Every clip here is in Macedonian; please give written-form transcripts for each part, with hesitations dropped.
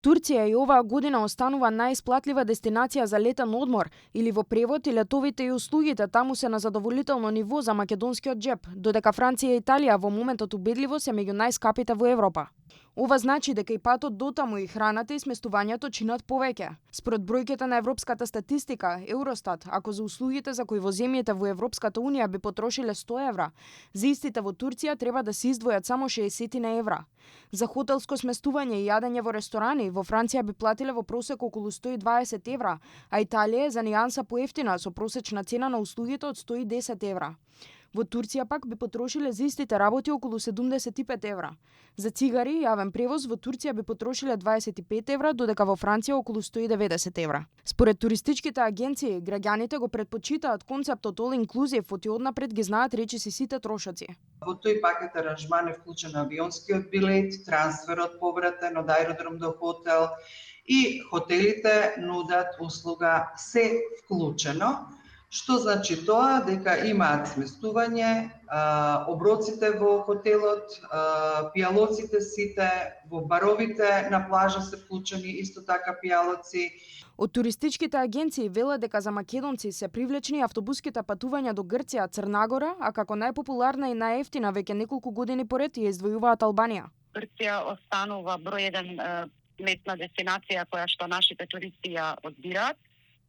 Турција и оваа година останува најисплатлива дестинација за летен одмор, или во превод и летовите и услугите таму се на задоволително ниво за македонскиот джеб, додека Франција и Италија во моментот убедливо се меѓу најскапите во Европа. Ова значи дека и патот дотаму и храната и сместувањето чинат повеќе. Според бројките на европската статистика, Евростат, ако за услугите за кои воземјите во Европската Унија би потрошиле 100 евра, за истите во Турција треба да се издвојат само 60 евра. За хотелско сместување и јадење во ресторани во Франција би платиле во просек околу 120 евра, а Италија е за нијанса поевтина со просечна цена на услугите од 110 евра. Во Турција пак би потрошиле за истите работи околу 75 евра. За цигари и јавен превоз во Турција би потрошиле 25 евра, додека во Франција околу 190 евра. Според туристичките агенции, граѓаните го предпочитаат концептот all inclusive, оти однапред ги знаат речиси сите трошоци. Во тој пакет аранжман е вклучен авионскиот билет, трансферот повратен од аеродром до хотел и хотелите нудат услуга се вклучено. Што значи тоа? Дека имаат сместување, оброците во хотелот, пијалоците сите, во баровите на плажа се вклучени исто така пијалоци. Од туристичките агенции велат дека за македонци се привлечни автобуските патувања до Грција, Црнагора, а како најпопуларна и најевтина веќе неколку години поред ја издвојуваат Албанија. Грција останува број еден летна дестинација која што нашите туристи ја одбираат.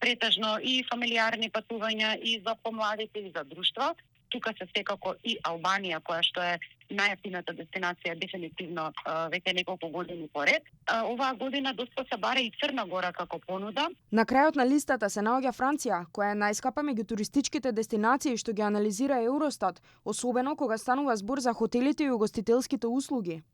Претежно и фамилиарни патувања и за помладите и за друштва. Тука се секако и Албанија, која што е најевтината дестинација дефинитивно веќе неколку години поред. Оваа година доста се бара и Црна Гора како понуда. На крајот на листата се наоѓа Франција, која е најскапа меѓу туристичките дестинации што ги анализира Евростат, особено кога станува збор за хотелите и угостителските услуги.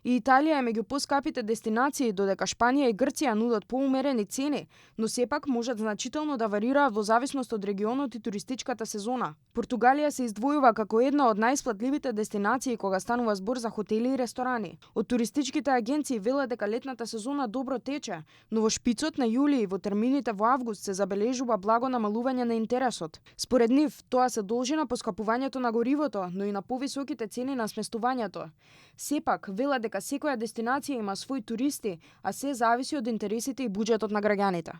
И Италија е меѓу поскапите дестинации, додека Шпанија и Грција нудат поумерени цени, но сепак можат значително да варираат во зависност од регионот и туристичката сезона. Португалија се издвојува како една од најисплатливите дестинации кога станува збор за хотели и ресторани. Од туристичките агенции велат дека летната сезона добро тече, но во шпицот на јули и во термините во август се забележува благо намалување на интересот. Според нив, тоа се должи на поскапувањето на горивото, но и на повисоките цени на сместувањето. Сепак, велат дека секоја дестинација има свои туристи, а се зависи од интересите и буџетот на граѓаните.